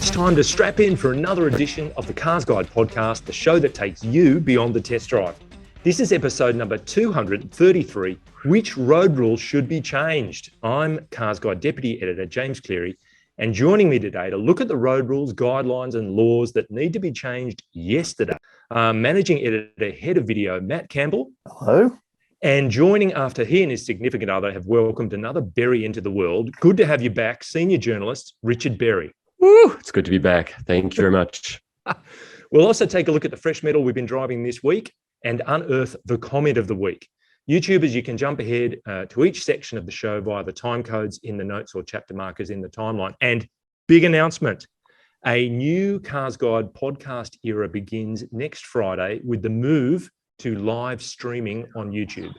It's time to strap in for another edition of the CarsGuide Podcast, the show that takes you beyond the test drive. This is episode number 233, Which Road Rules Should Be Changed? I'm CarsGuide Deputy Editor James Cleary, and joining me today to look at the road rules, guidelines and laws that need to be changed yesterday, Managing Editor, Head of Video, Matt Campbell. Hello. And joining after he and his significant other have welcomed another Berry into the world, good to have you back, Senior Journalist Richard Berry. Woo, it's good to be back. Thank you very much. We'll also take a look at the fresh metal we've been driving this week and unearth the comment of the week. YouTubers, you can jump ahead to each section of the show via the time codes in the notes or chapter markers in the timeline. And big announcement, a new CarsGuide podcast era begins next Friday with the move to live streaming on YouTube.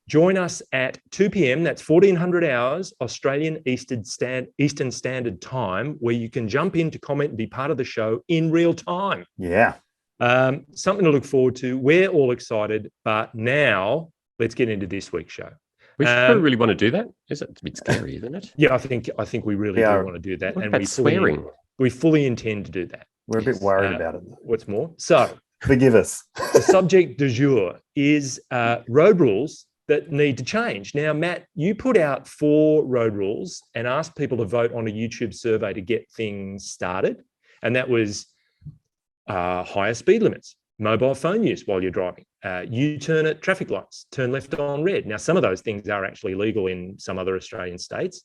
Join us at 2 p.m, that's 1400 hours, Australian Eastern Standard Time, where you can jump in to comment and be part of the show in real time. Yeah. Something to look forward to. We're all excited, but now let's get into this week's show. We should really want to do that. It's a bit scary, isn't it? Yeah, I think we really do want to do that. What about swearing? We fully intend to do that. We're a bit worried about it. What's more? So, forgive us. The subject du jour is road rules that need to change. Now, Matt, you put out 4 road rules and asked people to vote on a YouTube survey to get things started. And that was higher speed limits, mobile phone use while you're driving, U-turn at traffic lights, turn left on red. Now, some of those things are actually legal in some other Australian states.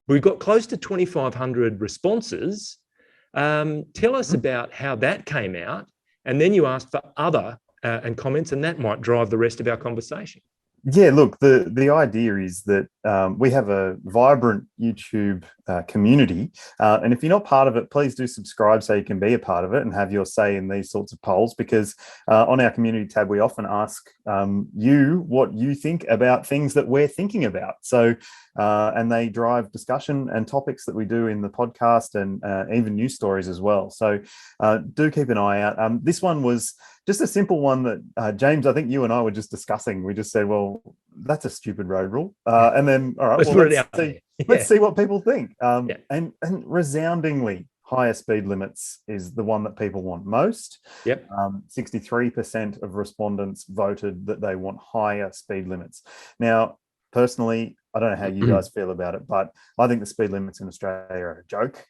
We've got close to 2,500 responses. Tell us about how that came out. And then you asked for other and comments, and that might drive the rest of our conversation. Yeah, look, the idea is that we have a vibrant YouTube community. And if you're not part of it, please do subscribe so you can be a part of it and have your say in these sorts of polls, because on our community tab, we often ask you what you think about things that we're thinking about. So, and they drive discussion and topics that we do in the podcast and even news stories as well. So do keep an eye out. This one was just a simple one that, James, I think you and I were just discussing. We just said, well, that's a stupid road rule. And then, all right, let's see what people think. And resoundingly, higher speed limits is the one that people want most. 63% of respondents voted that they want higher speed limits. Now, personally, I don't know how you guys feel about it, but I think the speed limits in Australia are a joke.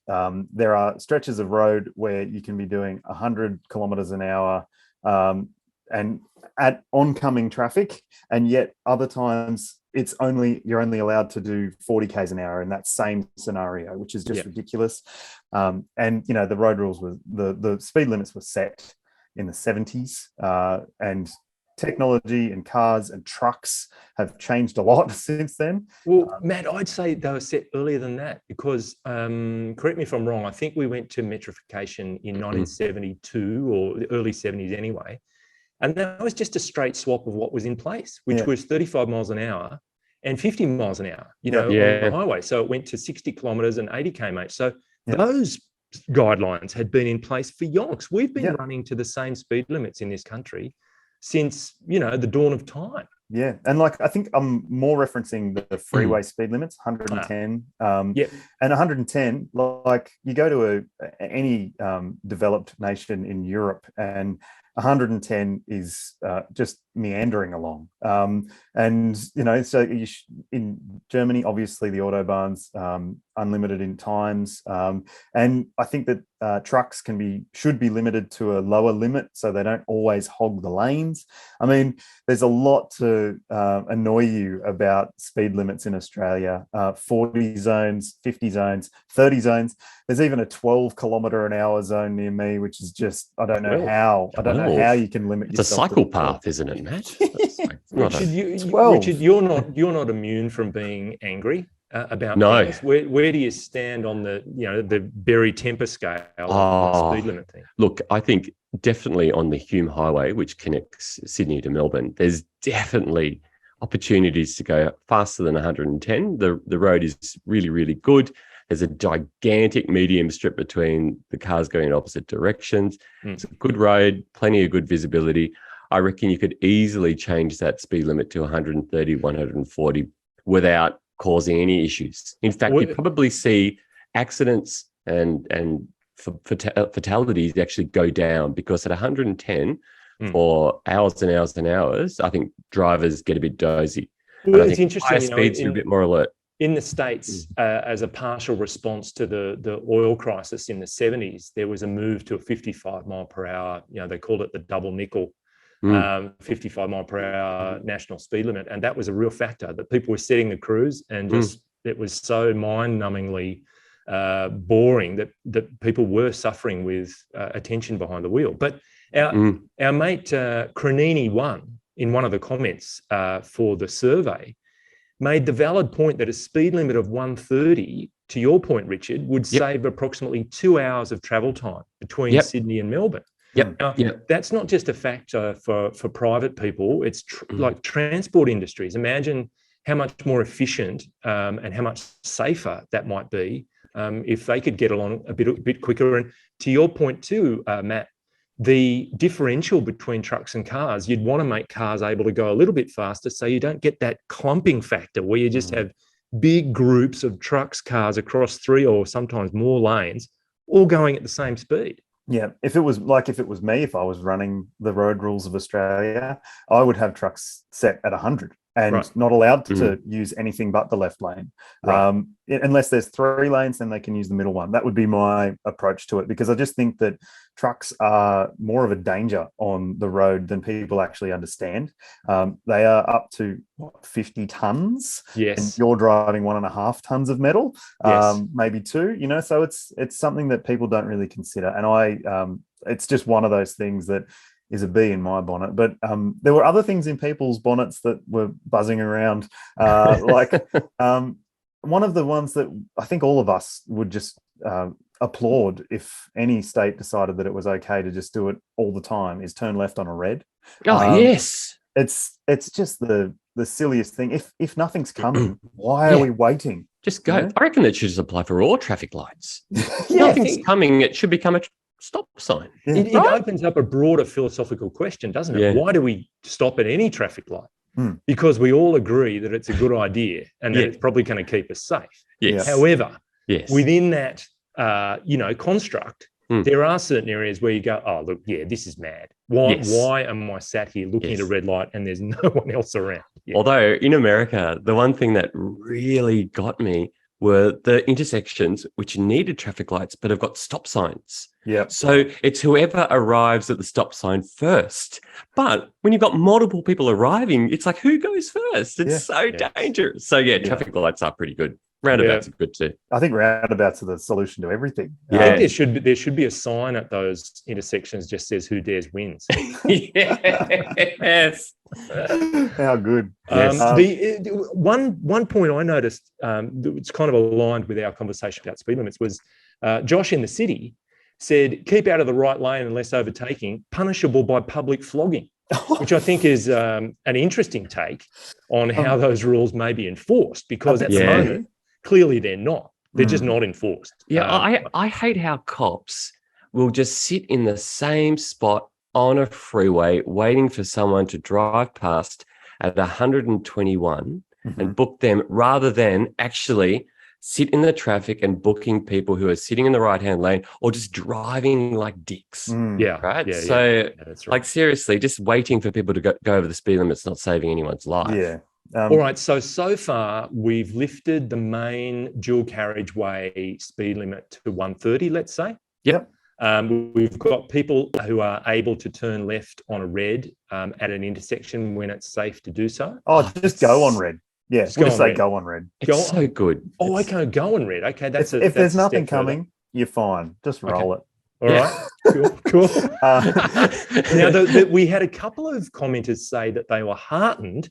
There are stretches of road where you can be doing 100 kilometers an hour and at oncoming traffic, and yet other times you're only allowed to do 40 k's an hour in that same scenario, which is just ridiculous. And you know, the road rules were the speed limits were set in the 70s, and technology and cars and trucks have changed a lot since then. Well, Matt, I'd say they were set earlier than that because, correct me if I'm wrong, I think we went to metrification in 1972 or the early 70s anyway. And that was just a straight swap of what was in place, which was 35 miles an hour and 50 miles an hour, on the highway. So it went to 60 kilometres and 80 km/h. So those guidelines had been in place for yonks. We've been running to the same speed limits in this country since, the dawn of time. Yeah. And I think I'm more referencing the freeway speed limits, 110. And 110, you go to any developed nation in Europe and 110 is just meandering along. So in Germany, obviously the Autobahn's unlimited in times. And I think that trucks should be limited to a lower limit so they don't always hog the lanes. I mean, there's a lot to annoy you about speed limits in Australia, 40 zones, 50 zones, 30 zones. There's even a 12 kilometre an hour zone near me, which is just, I don't know how you can limit yourself. It's a cycle path, isn't it, Matt? Richard, you're not immune from being angry about things. Where do you stand on the Berry temper scale on the speed limit thing? Look, I think definitely on the Hume Highway, which connects Sydney to Melbourne, there's definitely opportunities to go faster than 110. The road is really, really good. There's a gigantic medium strip between the cars going in opposite directions. It's a good road, plenty of good visibility. I reckon you could easily change that speed limit to 130, 140 without causing any issues. In fact, you probably see accidents and fatalities actually go down, because at 110 for hours and hours and hours, I think drivers get a bit dozy. Well, and it's interesting. higher speeds are a bit more alert. In the States, as a partial response to the oil crisis in the 70s, there was a move to a 55 mile per hour, they called it the double nickel, 55 mile per hour national speed limit. And that was a real factor, that people were setting the cruise, and just it was so mind-numbingly boring that people were suffering with attention behind the wheel. But our mate Cranini won in one of the comments for the survey, made the valid point that a speed limit of 130, to your point, Richard, would save approximately 2 hours of travel time between Sydney and Melbourne. Now, that's not just a factor for private people. It's like transport industries. Imagine how much more efficient and how much safer that might be if they could get along a bit quicker. And to your point too, Matt, the differential between trucks and cars, you'd want to make cars able to go a little bit faster so you don't get that clumping factor where you just have big groups of trucks, cars across 3 or sometimes more lanes, all going at the same speed. Yeah, if it was me, if I was running the road rules of Australia, I would have trucks set at 100 and not allowed to use anything but the left lane. Unless there's 3 lanes, then they can use the middle one. That would be my approach to it, because I just think that trucks are more of a danger on the road than people actually understand. They are up to 50 tons. Yes. And you're driving 1.5 tons of metal, maybe 2, so it's something that people don't really consider. And it's just one of those things that is a bee in my bonnet. But there were other things in people's bonnets that were buzzing around, like one of the ones that I think all of us would just applaud if any state decided that it was okay to just do it all the time, is turn left on a red. Yes. It's just the silliest thing. If nothing's coming, why are we waiting? Just go. I reckon that should just apply for all traffic lights. Nothing's coming, it should become a stop sign. It opens up a broader philosophical question, doesn't it? Why do we stop at any traffic light? Because we all agree that it's a good idea and that it's probably going to keep us safe. Yes. However, within that construct, there are certain areas where you go, oh, look, this is mad. Why am I sat here looking at a red light and there's no one else around? Although in America, the one thing that really got me were the intersections which needed traffic lights but have got stop signs. Yeah. So it's whoever arrives at the stop sign first. But when you've got multiple people arriving, it's like, who goes first? It's so dangerous. So traffic lights are pretty good. Roundabouts are good too. I think roundabouts are the solution to everything. I think there should be a sign at those intersections just says "Who dares wins." Yes. How good. One point I noticed, it's kind of aligned with our conversation about speed limits, was Josh in the city said, "Keep out of the right lane unless overtaking, punishable by public flogging." Which I think is an interesting take on how those rules may be enforced, because at the moment, clearly they're not. They're just not enforced. I hate how cops will just sit in the same spot on a freeway waiting for someone to drive past at 121 and book them, rather than actually sit in the traffic and booking people who are sitting in the right-hand lane or just driving like dicks. Right? That's right. Like, seriously, just waiting for people to go over the speed limit's not saving anyone's life. Yeah. All right. So far, we've lifted the main dual carriageway speed limit to 130, let's say. Yep. We've got people who are able to turn left on a red at an intersection when it's safe to do so. Oh, just go on red. Yeah, we'll just say go on red. It's so good. Oh, okay, go on red. Okay, if there's nothing coming, you're fine. Just roll it. All right, cool. Now, we had a couple of commenters say that they were heartened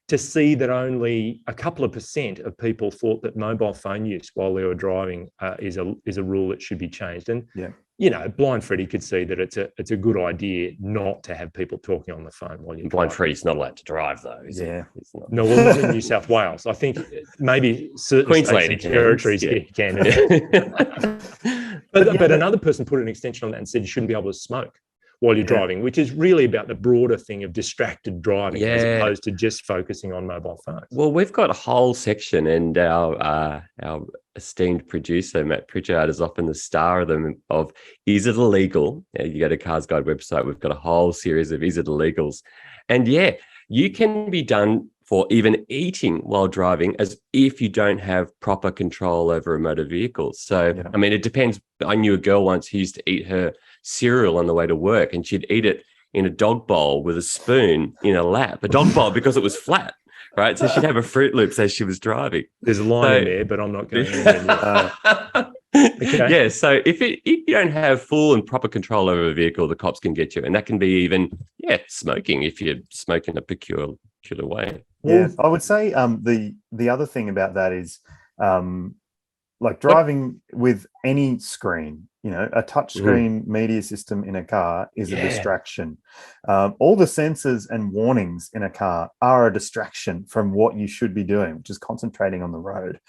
to see that only a couple of % of people thought that mobile phone use while they were driving is a rule that should be changed. And Blind Freddie could see that it's a good idea not to have people talking on the phone while you're Blind Freddie's not allowed to drive, though, is he? He's not. No, well, in New South Wales. I think maybe certain Queensland states and territories can. But another person put an extension on that and said you shouldn't be able to smoke while you're driving, which is really about the broader thing of distracted driving as opposed to just focusing on mobile phones. Well, we've got a whole section, and our esteemed producer, Matt Pritchard, is often the star of them, of Is It Illegal? You go to CarsGuide website, we've got a whole series of Is It Illegals. And you can be done for even eating while driving as if you don't have proper control over a motor vehicle. So, I mean, it depends. I knew a girl once who used to eat her cereal on the way to work, and she'd eat it in a dog bowl with a spoon in a lap, a dog bowl because it was flat, right? So she'd have a Fruit Loops as she was driving. There's a line in there, but I'm not going to. Okay. Yeah, so if you don't have full and proper control over a vehicle, the cops can get you, and that can be even smoking if you're smoking a peculiar way. Yeah, I would say the other thing about that is like driving with any screen, a touchscreen media system in a car is a distraction. All the sensors and warnings in a car are a distraction from what you should be doing, which is concentrating on the road.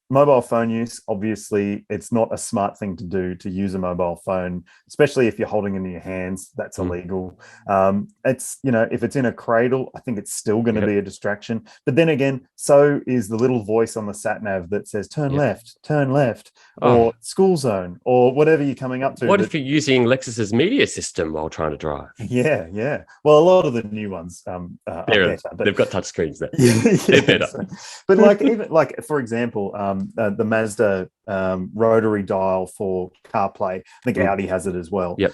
Mobile phone use, obviously, it's not a smart thing to do, to use a mobile phone, especially if you're holding it in your hands. That's illegal. It's, if it's in a cradle, I think it's still going to be a distraction. But then again, so is the little voice on the sat nav that says, turn left, or school zone, or whatever you're coming up to. What if you're using Lexus's media system while trying to drive? Yeah. Well, a lot of the new ones are better. But they've got touch screens there. They're better. But even for example, the Mazda rotary dial for CarPlay. I think Audi has it as well. Yep.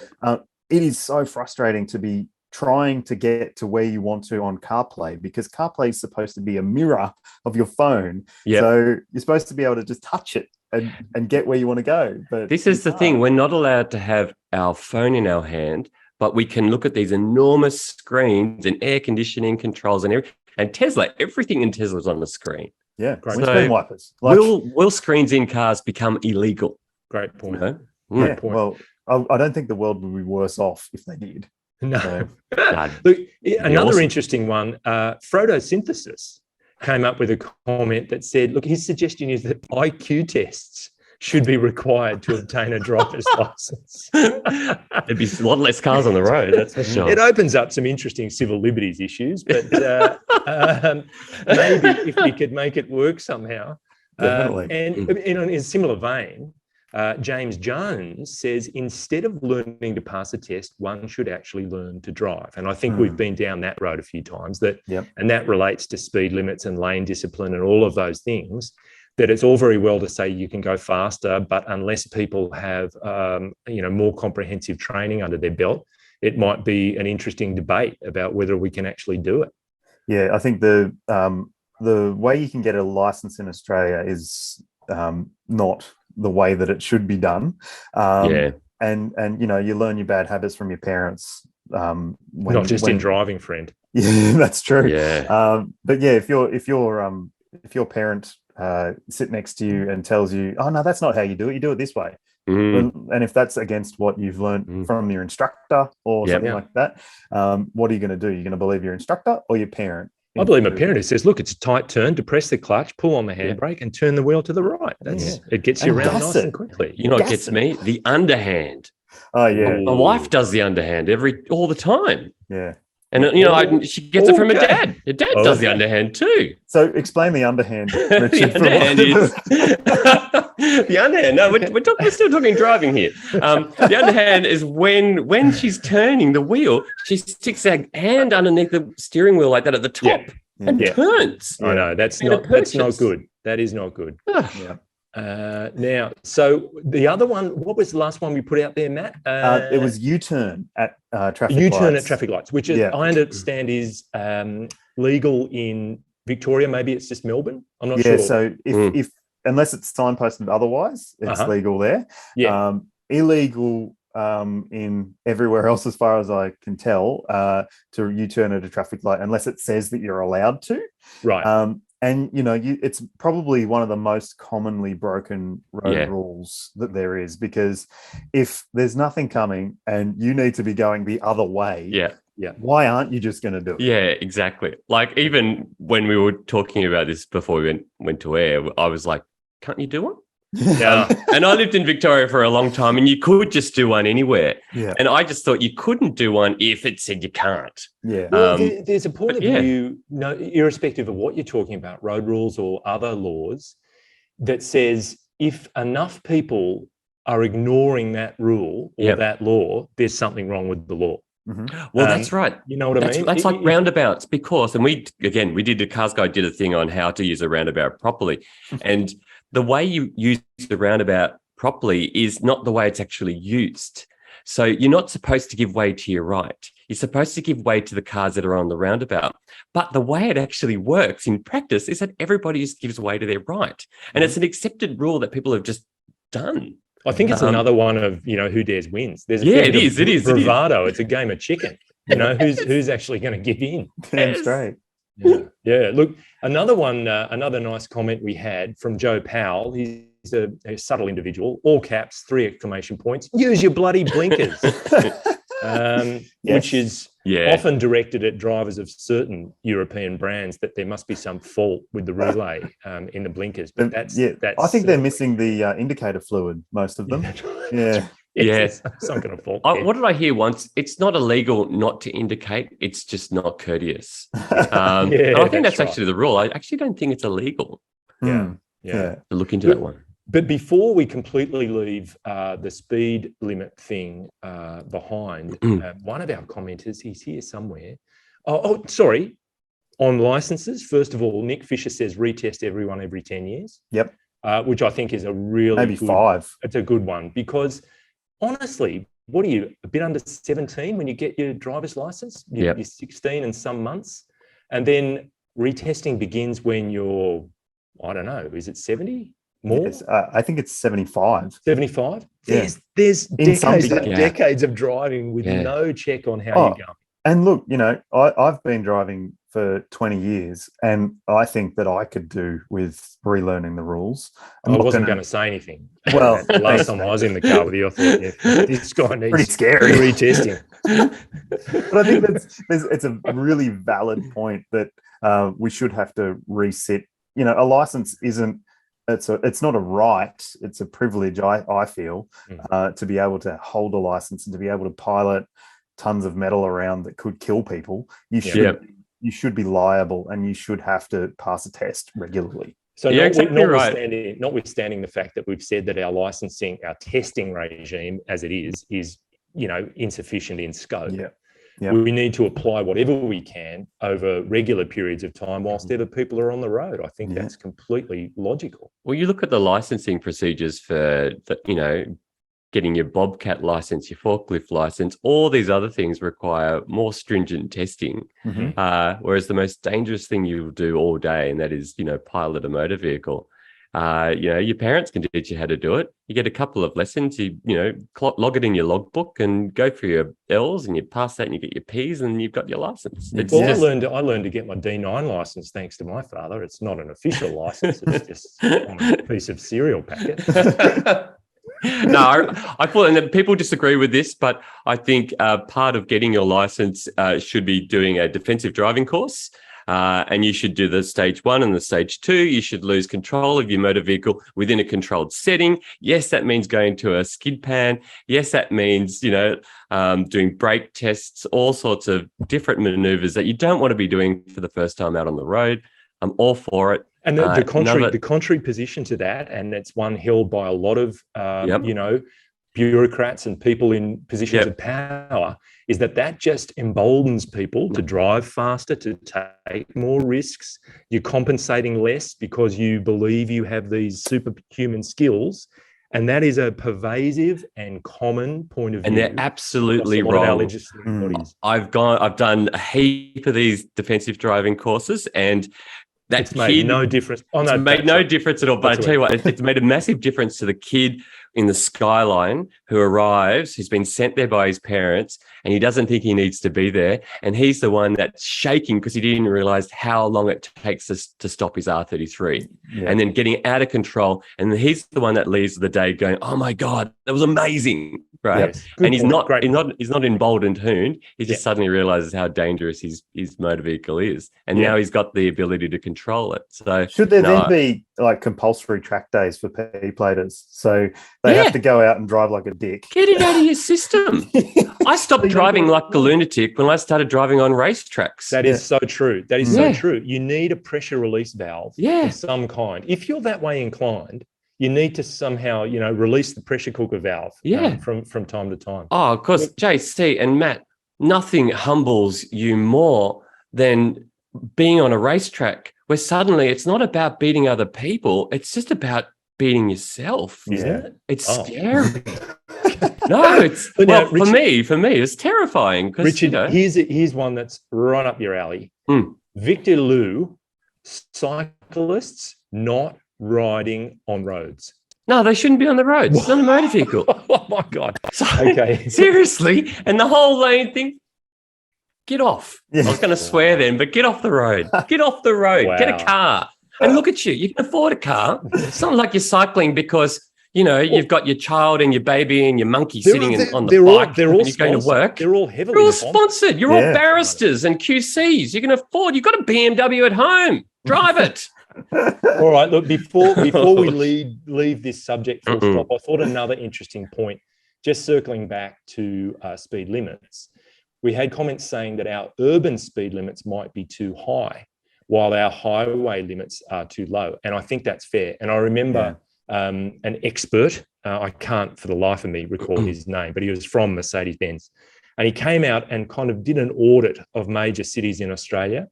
It is so frustrating to be trying to get to where you want to on CarPlay, because CarPlay is supposed to be a mirror of your phone. Yep. So you're supposed to be able to just touch it and get where you want to go. But this is the thing. We're not allowed to have our phone in our hand, but we can look at these enormous screens and air conditioning controls and everything. And Tesla, everything in Tesla is on the screen. Yeah, great. Windscreen wipers. Will screens in cars become illegal? Great point. Great point. Well, I don't think the world would be worse off if they did. No. So, Look, another interesting one, photosynthesis came up with a comment that said, look, his suggestion is that IQ tests should be required to obtain a driver's license. There'd be a lot less cars on the road, that's for sure. It opens up some interesting civil liberties issues, but maybe if we could make it work somehow. Definitely. And in a similar vein, James Jones says instead of learning to pass a test, one should actually learn to drive. And I think we've been down that road a few times, and that relates to speed limits and lane discipline and all of those things. That it's all very well to say you can go faster, but unless people have, more comprehensive training under their belt, it might be an interesting debate about whether we can actually do it. Yeah, I think the way you can get a license in Australia is not the way that it should be done. And you learn your bad habits from your parents. Not just in driving, friend. Yeah, that's true. Yeah. But yeah, if your parent sit next to you and tells you, oh no, that's not how you do it this way, and if that's against what you've learned from your instructor or something like that, what are you going to do? You're going to believe your instructor or your parent? I believe my parent who says, look, it's a tight turn, depress the clutch, pull on the handbrake and turn the wheel to the right. It gets you around nice and quickly. You know what gets me? The underhand. Oh yeah. My wife does the underhand all the time. Yeah. And she gets it from her dad. Her dad does the underhand too. So explain the underhand, Richard. The underhand is the underhand. No, we're still talking driving here. The underhand is when she's turning the wheel, she sticks her hand underneath the steering wheel like that at the top and turns. I know that's not good. That is not good. Now, so the other one, what was the last one we put out there, Matt? It was U-turn at traffic lights. U-turn at traffic lights, which I understand is legal in Victoria. Maybe it's just Melbourne. I'm not sure. Yeah, so if unless it's signposted otherwise, it's legal there. Yeah. Illegal in everywhere else, as far as I can tell, to U-turn at a traffic light unless it says that you're allowed to. Right. And, it's probably one of the most commonly broken road rules that there is, because if there's nothing coming and you need to be going the other way, why aren't you just going to do it? Yeah, exactly. Like even when we were talking about this before we went to air, I was like, can't you do one? Yeah. And I lived in Victoria for a long time, and you could just do one anywhere. Yeah. And I just thought you couldn't do one if it said you can't. Yeah. Well, there's a point of yeah. view, irrespective of what you're talking about, road rules or other laws, that says if enough people are ignoring that rule or that law, there's something wrong with the law. Mm-hmm. Well, that's right. You know what I mean? That's like roundabouts, because, and we did the CarsGuide did a thing on how to use a roundabout properly. And the way you use the roundabout properly is not the way it's actually used. So you're not supposed to give way to your right. You're supposed to give way to the cars that are on the roundabout. But the way it actually works in practice is that everybody just gives way to their right. And it's an accepted rule that people have just done. I think it's another one of, who dares wins. There's it is bravado. It's a game of chicken. Who's actually going to give in? That's right. Yeah. Look, another one, another nice comment we had from Joe Powell. He's a subtle individual. All caps, 3 exclamation points. Use your bloody blinkers. Which is often directed at drivers of certain European brands, that there must be some fault with the relay in the blinkers. But that's I think they're missing the indicator fluid, most of them. Some kind of fault. What did I hear once? It's not illegal not to indicate. It's just not courteous. I think that's actually the rule. I actually don't think it's illegal. Yeah. To look into that one. But before we completely leave the speed limit thing behind, one of our commenters, he's here somewhere. Sorry. On licenses, first of all, Nick Fisher says retest everyone every 10 years. Yep. Which I think is a really maybe 5. It's a good one, because honestly, what are you, a bit under 17 when you get your driver's license? You're 16 and some months. And then retesting begins when you're, I don't know, is it 70? More? Yes, I think it's 75. 75? Yeah. There's decades of driving with no check on how you're going. And look, I've been driving for 20 years, and I think that I could do with relearning the rules. I wasn't going to say anything. Well, last time I was in the car with you, I thought, this guy needs pretty scary retesting. But I think it's a really valid point that we should have to reset. A license isn't. It's not a right, it's a privilege, I feel, to be able to hold a license and to be able to pilot tons of metal around that could kill people. You should be liable, and you should have to pass a test regularly. So notwithstanding the fact that we've said that our licensing, our testing regime as it is insufficient in scope. We need to apply whatever we can over regular periods of time whilst other people are on the road. I think that's completely logical. Well, you look at the licensing procedures for, getting your Bobcat license, your forklift license, all these other things require more stringent testing. Whereas the most dangerous thing you'll do all day, and that is, pilot a motor vehicle. Your parents can teach you how to do it. You get a couple of lessons, you log it in your logbook and go for your L's, and you pass that and you get your P's, and you've got your license. I learned to get my D9 license thanks to my father. It's not an official license. It's just on a piece of cereal packet. No, I thought, and people disagree with this, but I think part of getting your license should be doing a defensive driving course. And you should do the stage 1 and the stage 2. You should lose control of your motor vehicle within a controlled setting. Yes, that means going to a skid pan. Yes, that means, doing brake tests, all sorts of different maneuvers that you don't want to be doing for the first time out on the road. I'm all for it. And the contrary position to that, and it's one held by a lot of, bureaucrats and people in positions of power, is that just emboldens people to drive faster, to take more risks. You're compensating less because you believe you have these superhuman skills. And that is a pervasive and common point of view. And they're absolutely wrong. I've done a heap of these defensive driving courses, and it's made no difference. It's made no difference at all. But I tell you what, it's made a massive difference to the kid in the skyline who arrives, who's been sent there by his parents, and he doesn't think he needs to be there. And he's the one that's shaking because he didn't realize how long it takes us to stop his R33 and then getting out of control. And he's the one that leaves the day going, oh my God, that was amazing. Right. Yes. And he's not emboldened. He just suddenly realizes how dangerous his motor vehicle is. And now he's got the ability to control it. So should there then be like compulsory track days for P-platers? So they have to go out and drive like a dick. Get it out of your system. I stopped driving like a lunatic when I started driving on racetracks. That is so true. That is so true. You need a pressure release valve of some kind. If you're that way inclined, you need to somehow, release the pressure cooker valve from time to time. Oh, of course, JC and Matt, nothing humbles you more than being on a racetrack where suddenly it's not about beating other people. It's just about beating yourself. Isn't it? It's scary. No, it's Richard, for me, it's terrifying. Richard, here's one that's right up your alley. Victor Liu, cyclists not riding on roads. No, they shouldn't be on the roads. It's not a motor vehicle. Oh my God. So, okay. Seriously. And the whole lane thing, get off. I was going to swear then, but get off the road. Get off the road. Wow. Get a car. And look at you. You can afford a car. It's not like you're cycling because, you've got your child and your baby and your monkey sitting on the bike and you're going to work. They're all heavily sponsored. You're all barristers and QCs. You can afford. You've got a BMW at home. Drive it. All right. Look, before we leave this subject full stop, I thought another interesting point, just circling back to speed limits. We had comments saying that our urban speed limits might be too high, while our highway limits are too low. And I think that's fair. And I remember an expert, I can't for the life of me recall his name, but he was from Mercedes-Benz. And he came out and kind of did an audit of major cities in Australia.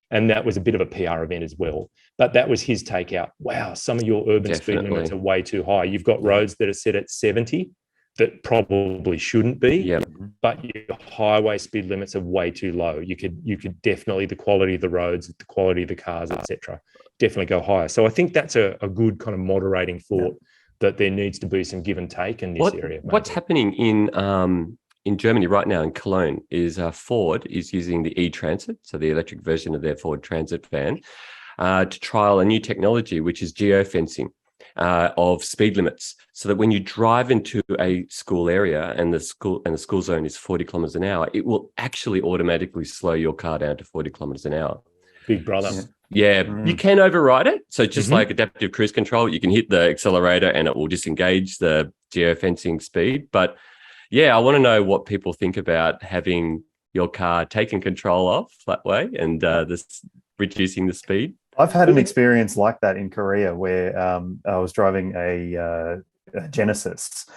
And that was a bit of a PR event as well. But that was his takeout. Wow, some of your urban speed limits are way too high. You've got roads that are set at 70 that probably shouldn't be, but your highway speed limits are way too low. You could definitely, the quality of the roads, the quality of the cars, etc., definitely go higher. So I think that's a good kind of moderating thought that there needs to be some give and take in this area. What's happening in Germany right now, in Cologne, is Ford is using the e-Transit, so the electric version of their Ford Transit van, to trial a new technology, which is geofencing of speed limits, so that when you drive into a school area and the school zone is 40 kilometers an hour, it will actually automatically slow your car down to 40 kilometers an hour. Big brother. You can override it. So just like adaptive cruise control, you can hit the accelerator and it will disengage the geofencing speed. But I want to know what people think about having your car taken control of that way and reducing the speed. I've had an experience like that in Korea where I was driving a Genesis,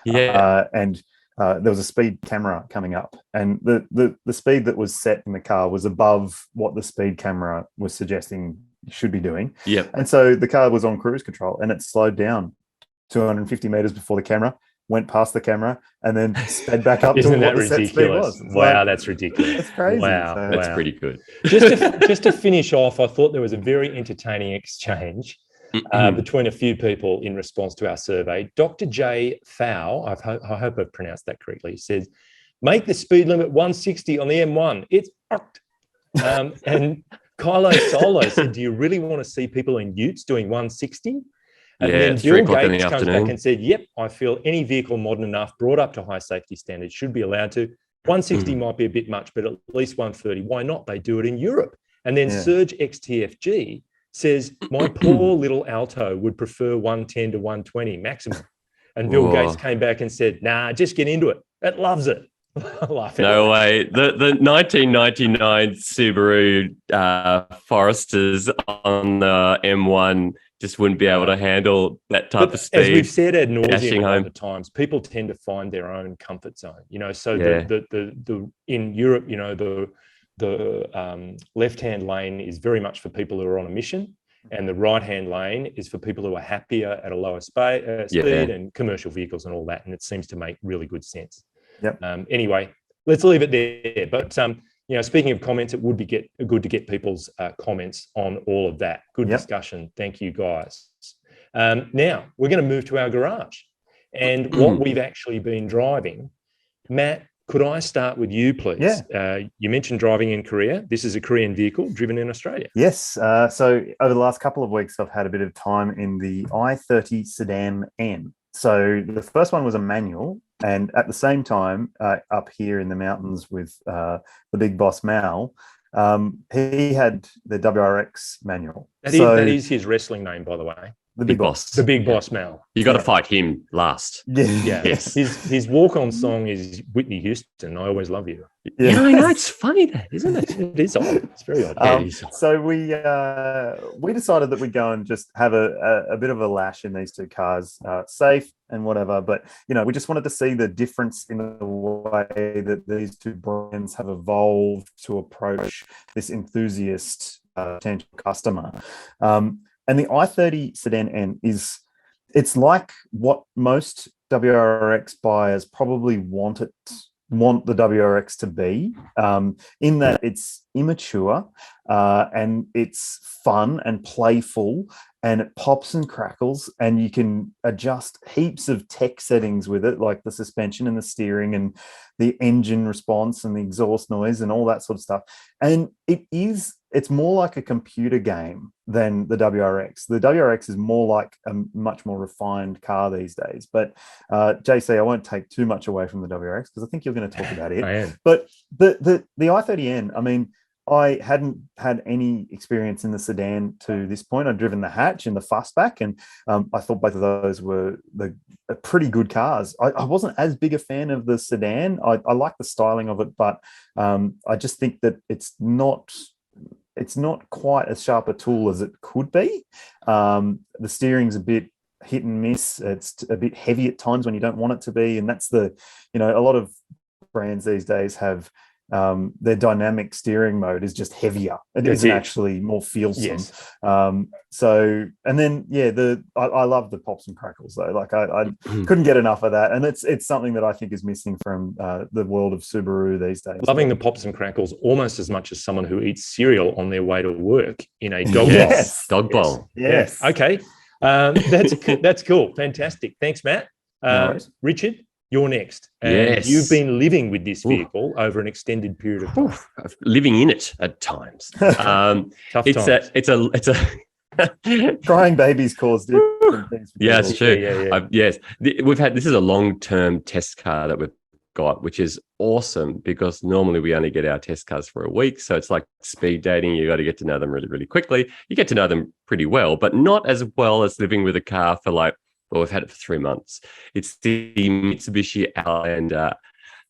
and there was a speed camera coming up, and the speed that was set in the car was above what the speed camera was suggesting you should be doing. And so the car was on cruise control, and it slowed down 250 meters before the camera, went past the camera, and then sped back up to what the set speed was. Wow, that's ridiculous. That's crazy. Wow, that's pretty good. Just to finish off, I thought there was a very entertaining exchange between a few people in response to our survey. Dr. J. Thao, I hope I've pronounced that correctly, says, make the speed limit 160 on the M1. It's and Kylo Solo said, do you really want to see people in utes doing 160? And then Bill Gates comes back and said, yep, I feel any vehicle modern enough, brought up to high safety standards, should be allowed to. 160 might be a bit much, but at least 130. Why not? They do it in Europe. And then Serge XTFG says, my poor little Alto would prefer 110 to 120 maximum. And Bill Gates came back and said, nah, just get into it. It loves it. No way. The 1999 Subaru Foresters on the M1 just wouldn't be able to handle that type of speed. As we've said ad nauseum other times, people tend to find their own comfort zone. So the in Europe, the left-hand lane is very much for people who are on a mission, and the right-hand lane is for people who are happier at a lower speed and commercial vehicles and all that. And it seems to make really good sense. Anyway, let's leave it there. But speaking of comments, it would be good to get people's comments on all of that. Good discussion. Thank you, guys. Now we're going to move to our garage. and what we've actually been driving. Matt, could I start with you, please? Yeah. You mentioned driving in Korea. This is a Korean vehicle driven in Australia. Yes. So over the last couple of weeks, I've had a bit of time in the i30 Sedan N. So the first one was a manual, and at the same time, up here in the mountains with the big boss Mal, he had the WRX manual. That is his wrestling name, by the way. The big boss. The big boss Mal. You got to fight him last. Yeah. Yes. His walk-on song is Whitney Houston, I Always Love You. Yeah, I know. It's funny, that, isn't it? It is odd. It's very odd. So we decided that we'd go and just have a bit of a lash in these two cars, safe and whatever. But, we just wanted to see the difference in the way that these two brands have evolved to approach this enthusiast potential customer. And the i30 Sedan N it's like what most WRX buyers probably want the WRX to be, in that it's immature and it's fun and playful, and it pops and crackles, and you can adjust heaps of tech settings with it, like the suspension and the steering and the engine response and the exhaust noise and all that sort of stuff. And it's more like a computer game than the WRX. The WRX is more like a much more refined car these days. But JC, I won't take too much away from the WRX because I think you're going to talk about it. I am. But the i30N, I mean, I hadn't had any experience in the sedan to this point. I'd driven the hatch and the fastback, and I thought both of those were pretty good cars. I wasn't as big a fan of the sedan. I like the styling of it, but I just think that it's not quite as sharp a tool as it could be. The steering's a bit hit and miss. It's a bit heavy at times when you don't want it to be, and that's a lot of brands these days have their dynamic steering mode is just heavier. It isn't actually more feelsome. Yes. And then I love the pops and crackles though. Like I couldn't get enough of that, and it's something that I think is missing from the world of Subaru these days. Loving the pops and crackles almost as much as someone who eats cereal on their way to work in a dog bowl. Dog bowl. Yes. Yeah. Okay. That's cool. Fantastic. Thanks, Matt. Richard, you're next. Yes. You've been living with this vehicle over an extended period of time. Living in it at times. Tough times. It's a Crying babies cause different things. Yeah, it's true. Yeah. Yes, this is a long-term test car that we've got, which is awesome because normally we only get our test cars for a week. So it's like speed dating. You got to get to know them really, really quickly. You get to know them pretty well, but not as well as living with a car for we've had it for 3 months. It's the Mitsubishi Outlander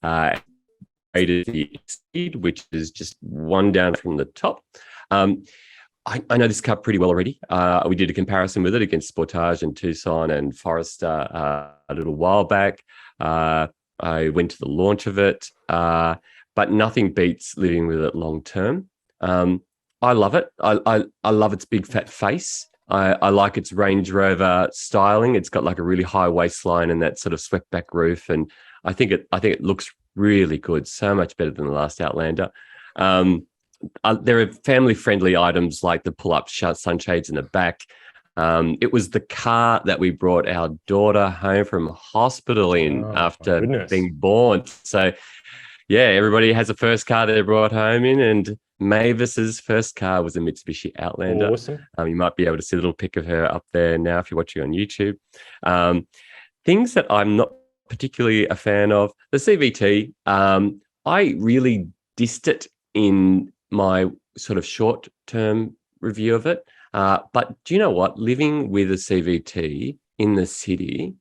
rated the Exceed, which is just one down from the top. I know this car pretty well already. We did a comparison with it against Sportage and Tucson and Forester a little while back. I went to the launch of it, but nothing beats living with it long term. I love it. I love its big fat face. I like its Range Rover styling. It's got like a really high waistline and that sort of swept back roof, and I think it looks really good. So much better than the last Outlander. There are family-friendly items like the pull-up sunshades in the back. It was the car that we brought our daughter home from hospital in after being born. So, yeah, everybody has a first car they brought home in, and Mavis's first car was a Mitsubishi Outlander. Awesome. You might be able to see a little pic of her up there now if you're watching on YouTube. Things that I'm not particularly a fan of, the CVT, I really dissed it in my sort of short-term review of it. But do you know what? Living with a CVT in the city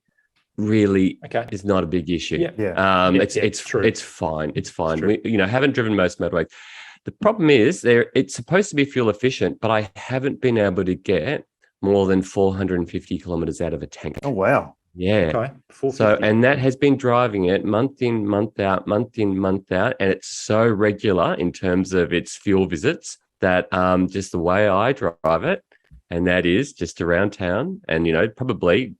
really is not a big issue. It's true. It's fine. It's fine. True. We haven't driven most motorways. The problem is it's supposed to be fuel efficient, but I haven't been able to get more than 450 kilometers out of a tank. Oh, wow. Yeah. Okay. 450. So, and that has been driving it month in, month out, month in, month out. And it's so regular in terms of its fuel visits that just the way I drive it, and that is just around town and, probably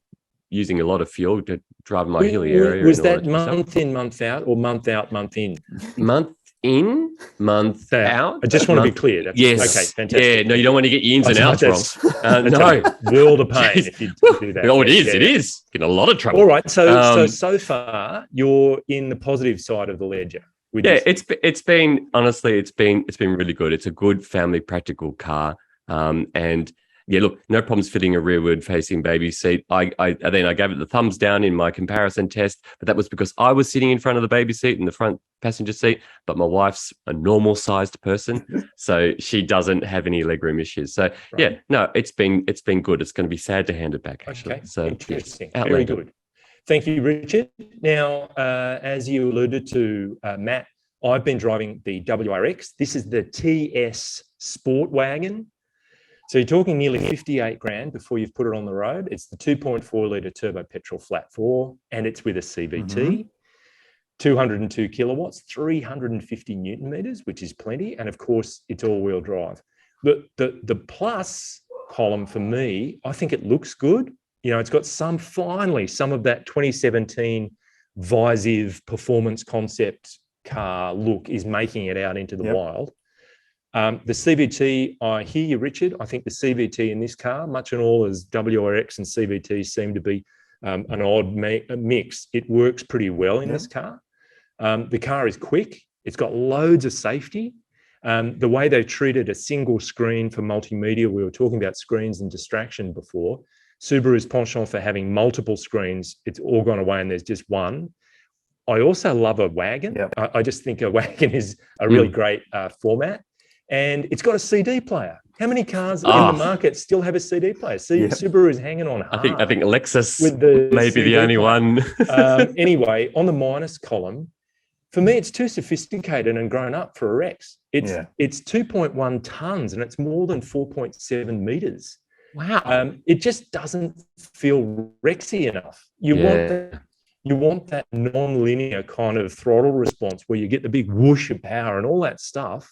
using a lot of fuel to drive my hilly area. Was that month in, month out, or month out, month in? Month in, month out. I just want to be clear. Yes. Okay, fantastic. Yeah, no, you don't want to get your ins and outs wrong. No. World of pain if you do that. Oh, it is. It is. Get a lot of trouble. All right. So far, you're in the positive side of the ledger. It's been honestly, it's been really good. It's a good family practical car. And yeah, look, no problems fitting a rearward facing baby seat. I gave it the thumbs down in my comparison test, but that was because I was sitting in front of the baby seat in the front passenger seat, but my wife's a normal sized person, so she doesn't have any legroom issues. So yeah, no, it's been good. It's going to be sad to hand it back, actually. Okay. So interesting. Yes, very good. Thank you, Richard. Now, as you alluded to, Matt, I've been driving the WRX. This is the TS Sportwagon. So you're talking nearly 58 grand before you've put it on the road. It's the 2.4 litre turbo petrol flat four, and it's with a CVT, 202 kilowatts, 350 Newton meters, which is plenty. And of course, it's all-wheel drive. The plus column for me, I think it looks good. You know, it's got finally some of that 2017 Visive performance concept car look is making it out into the wild. The CVT, I hear you, Richard. I think the CVT in this car, much and all as WRX and CVT seem to be an odd mix, it works pretty well in this car. The car is quick. It's got loads of safety. The way they treated a single screen for multimedia, we were talking about screens and distraction before. Subaru's penchant for having multiple screens, it's all gone away and there's just one. I also love a wagon. I just think a wagon is a really great format. And it's got a CD player. How many cars in the market still have a CD player? Subaru is hanging on hard. I think Lexus may be the only one. Anyway, on the minus column, for me, it's too sophisticated and grown up for a Rex. It's 2.1 tons and it's more than 4.7 meters. Wow. It just doesn't feel Rexy enough. You want that non-linear kind of throttle response where you get the big whoosh of power and all that stuff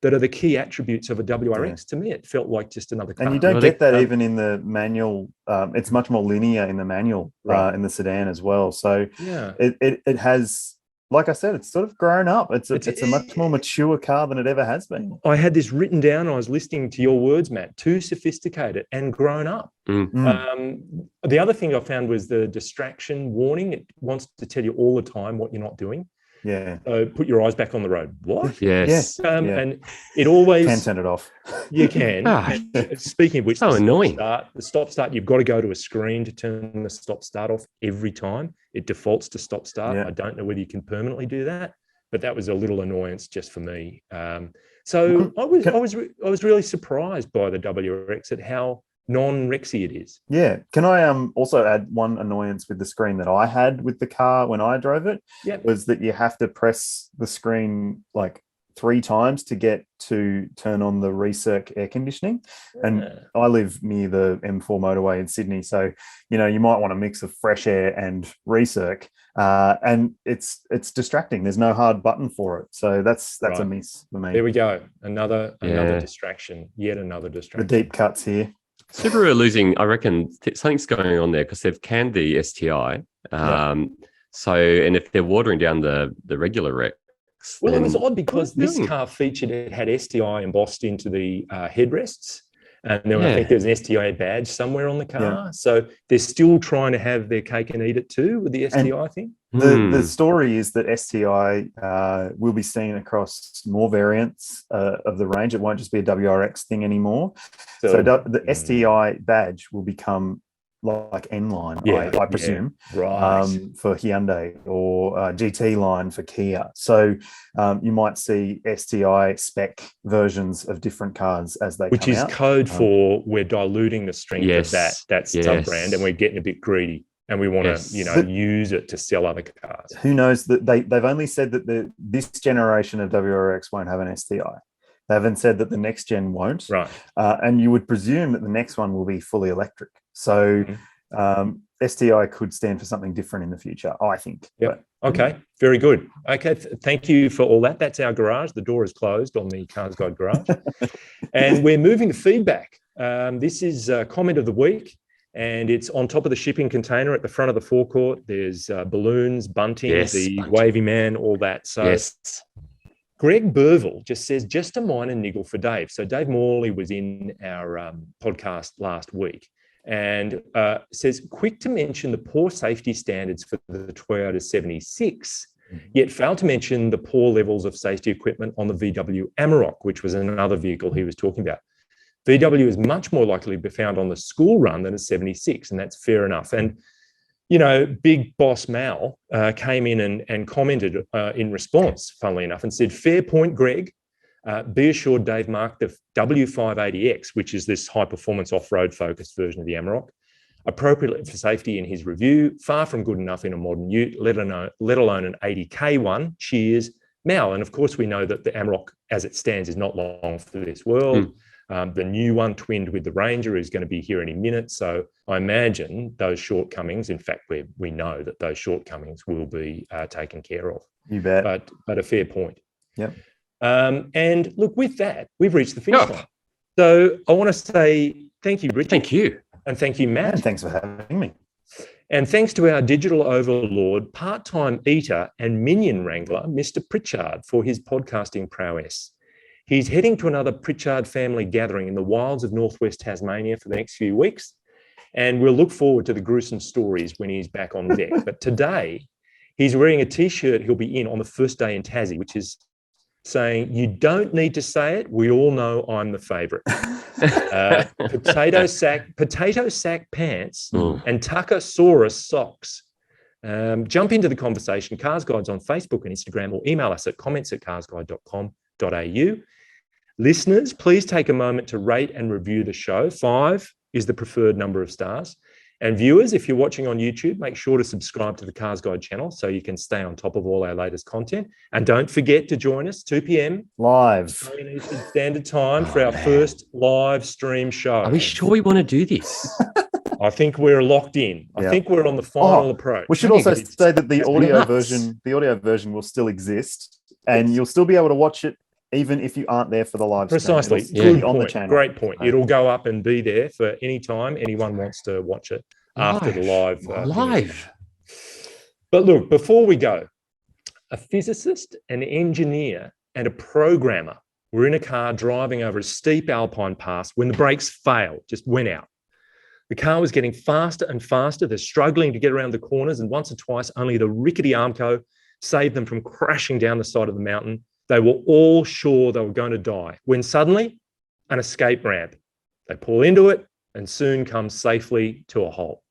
that are the key attributes of a WRX. To me, it felt like just another car. And you don't get that even in the manual. It's much more linear in the manual, in the sedan as well. So it has, like I said, it's sort of grown up. It's a much more mature car than it ever has been. I had this written down. I was listening to your words, Matt. Too sophisticated and grown up. The other thing I found was the distraction warning. It wants to tell you all the time what you're not doing. Yeah. So put your eyes back on the road. What? Yes. And it always can turn it off. You can. Speaking of which, so annoying. The stop start. You've got to go to a screen to turn the stop start off every time. It defaults to stop start. I don't know whether you can permanently do that, but that was a little annoyance just for me. So I was really surprised by the WRX at how non-Rexy it is. Yeah. Can I also add one annoyance with the screen that I had with the car when I drove it? Was that you have to press the screen like 3 times to get to turn on the recirc air conditioning. And I live near the M4 motorway in Sydney, so you know you might want a mix of fresh air and recirc, and it's distracting. There's no hard button for it, so that's a miss for me. There we go. Another distraction. Yet another distraction. The deep cuts here. Subaru are losing, I reckon something's going on there because they've canned the STI. So, and if they're watering down the regular Rex. Well, it was odd because this car it had STI embossed into the headrests. And then I think there's an STI badge somewhere on the car. So they're still trying to have their cake and eat it too with the STI thing. The story is that STI will be seen across more variants of the range. It won't just be a WRX thing anymore. So the STI badge will become like N line, I presume, for Hyundai or GT line for Kia. So you might see STI spec versions of different cars as they come out. Which is code for we're diluting the strength of that sub-brand and we're getting a bit greedy and we want to, use it to sell other cars. Who knows? That they've only said that this generation of WRX won't have an STI. They haven't said that the next gen won't. Right. And you would presume that the next one will be fully electric. So STI could stand for something different in the future, I think. Okay, very good. Okay, thank you for all that. That's our garage. The door is closed on the CarsGuide garage. And we're moving to feedback. This is a comment of the week, and it's on top of the shipping container at the front of the forecourt. There's balloons, bunting, wavy man, all that. So Greg Burville just says, just a minor niggle for Dave. So Dave Morley was in our podcast last week and says, quick to mention the poor safety standards for the Toyota 76, yet failed to mention the poor levels of safety equipment on the VW Amarok, which was another vehicle he was talking about. VW is much more likely to be found on the school run than a 76, and that's fair enough. And you know, Big Boss Mal came in and commented in response, funnily enough, and said, fair point, Greg. Be assured Dave marked the W580X, which is this high-performance off-road focused version of the Amarok, appropriately for safety in his review, far from good enough in a modern ute, let alone an 80K one. Cheers, Mal. And of course, we know that the Amarok, as it stands, is not long for this world. The new one twinned with the Ranger is going to be here any minute. So I imagine those shortcomings, in fact, we know that those shortcomings will be taken care of. You bet. But a fair point. Yep. And look, with that, we've reached the finish line. So I want to say thank you, Richard. Thank you. And thank you, Matt. And thanks for having me. And thanks to our digital overlord, part-time eater and minion wrangler, Mr. Pritchard, for his podcasting prowess. He's heading to another Pritchard family gathering in the wilds of northwest Tasmania for the next few weeks, and we'll look forward to the gruesome stories when he's back on deck. But today, he's wearing a T-shirt he'll be in on the first day in Tassie, which is saying, you don't need to say it, we all know I'm the favourite. Potato sack pants and Tuckosaurus socks. Jump into the conversation. Cars Guide's on Facebook and Instagram, or email us at comments@carsguide.com.au. Listeners, please take a moment to rate and review the show. 5 is the preferred number of stars. And viewers, if you're watching on YouTube, make sure to subscribe to the Cars Guide channel so you can stay on top of all our latest content. And don't forget to join us 2 p.m. live Australian Eastern Standard Time for our first live stream show. Are we sure we want to do this? I think we're locked in. I think we're on the final approach. We should also say that the audio version will still exist, and you'll still be able to watch it even if you aren't there for the live stream. Precisely. Good on the channel. Great point. It'll go up and be there for any time anyone wants to watch it after the live. Live. But look, before we go, a physicist, an engineer, and a programmer were in a car driving over a steep alpine pass when the brakes failed, just went out. The car was getting faster and faster. They're struggling to get around the corners, and once or twice, only the rickety Armco saved them from crashing down the side of the mountain. They were all sure they were going to die when suddenly an escape ramp. They pull into it and soon come safely to a halt.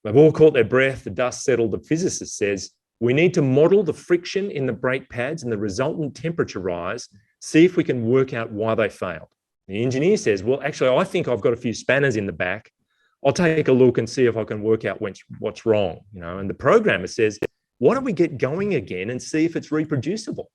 They've all caught their breath. The dust settled. The physicist says, we need to model the friction in the brake pads and the resultant temperature rise, see if we can work out why they failed. The engineer says, well, actually, I think I've got a few spanners in the back. I'll take a look and see if I can work out what's wrong. And the programmer says, why don't we get going again and see if it's reproducible?